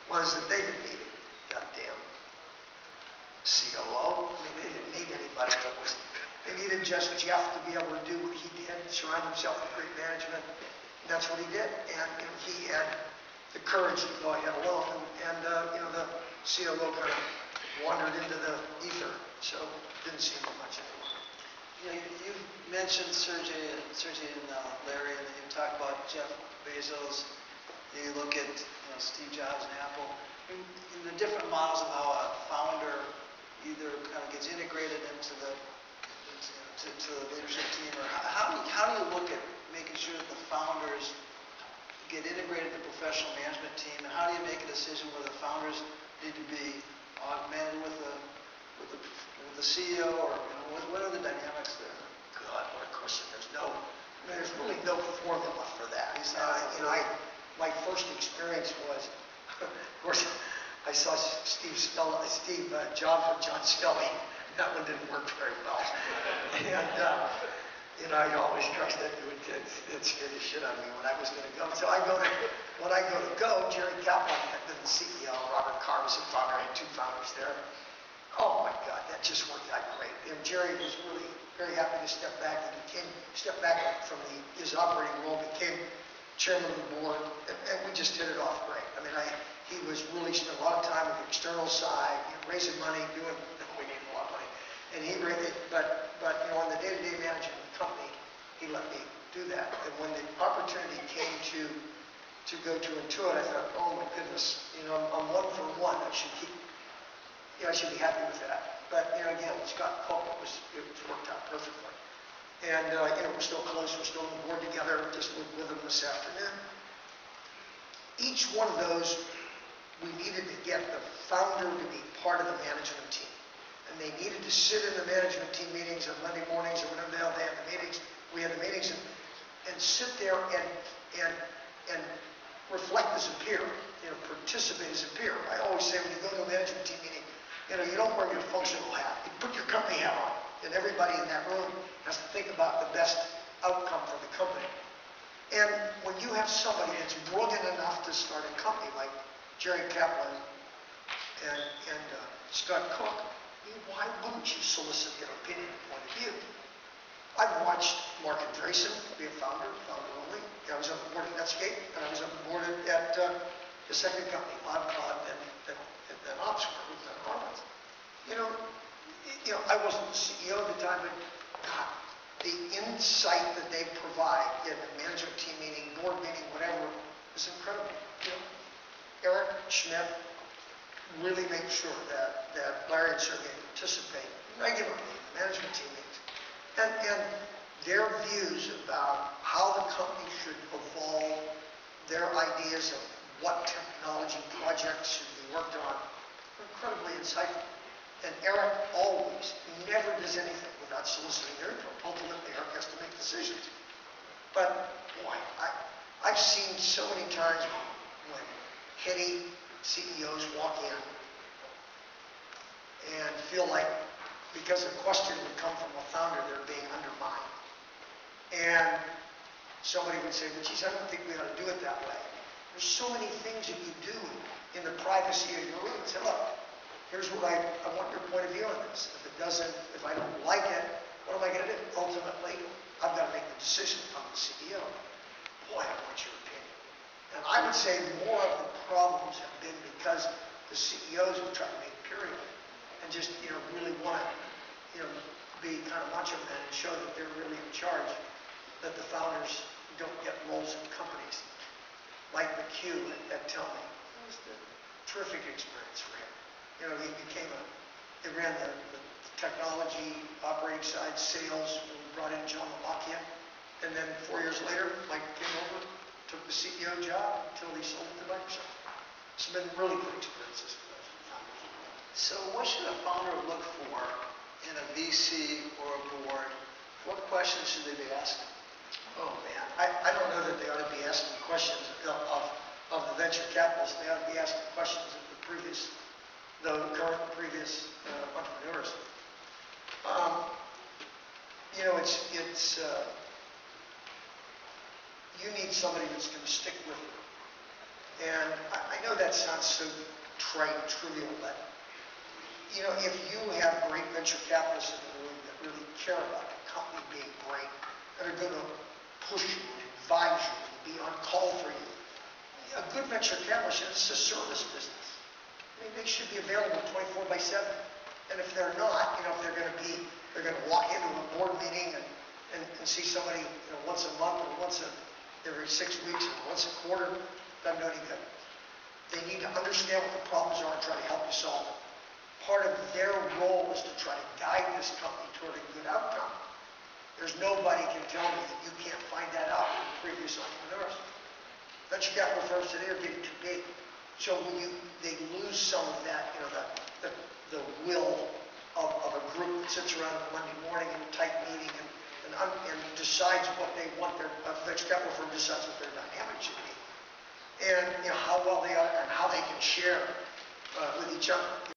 was that they didn't need a goddamn COO. I mean, they didn't need anybody that was, they needed just Jeff to be able to do what he did, surround himself with great management. And that's what he did. And he had the courage to go ahead alone. And the COO kind of wandered into the ether. So didn't seem much anymore. You mentioned Sergey and Larry, and then you talk about Jeff Bezos. You look at Steve Jobs and Apple. In the different models of how a founder either kind of gets integrated into the leadership team, or how do you look at making sure that the founders get integrated in the professional management team, and how do you make a decision whether the founders need to be augmented with the CEO, or what are the dynamics there? God, what a question. There's really no formula for that. My first experience was, of course, I saw Steve Jobs with John Skelly. That one didn't work very well. And I always trusted it scared the shit out of me when I was going to go. So when I go to Jerry Kaplan had been the CEO, Robert Carr was the founder, I had two founders there. Oh my God, that just worked out great. And Jerry was really very happy to step back. He stepped back from his operating role, became chairman of the board, and we just hit it off great. I mean, he was really spent a lot of time with the external side, raising money, we needed a lot of money. And but on the day-to-day management of the company, he let me do that. And when the opportunity came to go to Intuit, I thought, oh my goodness, I'm 1 for 1. I should be happy with that. But again, Scott Cook, it worked out perfectly. And we're still close. We're still on the board together. Just with them this afternoon. Each one of those, we needed to get the founder to be part of the management team. And they needed to sit in the management team meetings on Monday mornings or whenever the hell they had the meetings. We had the meetings and sit there and reflect as a peer, participate as a peer. I always say when you go to a management team meeting, you don't wear your functional hat. You put your company hat on. And everybody in that room has to think about the best outcome for the company. And when you have somebody that's brilliant enough to start a company like Jerry Kaplan and Scott Cook, why wouldn't you solicit their opinion and point of view? I've watched Mark Andreessen be a founder only. I was on the board at Netscape, and I was on the board at the second company, OddCloud, and Opsware with Harvard. I wasn't the CEO at the time, but God, the insight that they provide in a management team meeting, board meeting, whatever, is incredible. Eric Schmidt really makes sure that Larry and Sergey participate regularly in the management team meetings. And their views about how the company should evolve, their ideas of what technology projects should be worked on, are incredibly insightful. And Eric always, never does anything without soliciting their input. Ultimately, Eric has to make decisions. But, boy, I've seen so many times when heady CEOs walk in and feel like because a question would come from a founder, they're being undermined. And somebody would say, well, geez, I don't think we ought to do it that way. There's so many things that you do in the privacy of your room. Say, look, here's what I want your point of view on this. If I don't like it, what am I going to do? Ultimately, I've got to make the decision if I'm the CEO. Boy, I want your opinion. And I would say more of the problems have been because the CEOs have tried to make period and just really want to be kind of macho men and show that they're really in charge, that the founders don't get roles in companies. Mike McHugh at Tell Me, it was a terrific experience for him. He ran the technology, operating side, sales, when we brought in John Lamakia. And then 4 years later, Mike came over, took the CEO job until he sold it to Microsoft. It's been really good experiences for those founders. So what should a founder look for in a VC or a board? What questions should they be asking? Oh man, I don't know that they ought to be asking questions of the venture capitalists. They ought to be asking questions of the current and previous entrepreneurs. You need somebody that's going to stick with you. And I know that that sounds so trite, trivial, but you know, if you have great venture capitalists in the room that really care about the company being great, that are going to push you and advise you and be on call for you, a good venture capitalist, it's a service business. I mean, they should be available 24/7. And if they're not, you know, if they're going to walk into a board meeting and see somebody, you know, once a month or every 6 weeks or once a quarter, doesn't do any good. They need to understand what the problems are and try to help you solve them. Part of their role is to try to guide this company toward a good outcome. There's nobody can tell me that you can't find that out with previous entrepreneurs. Venture capital firms today are getting too big. So they lose some of that, you know, the will of a group that sits around on a Monday morning in a tight meeting and decides what they want. A venture capital firm decides what their dynamic should be, and you know how well they are and how they can share with each other.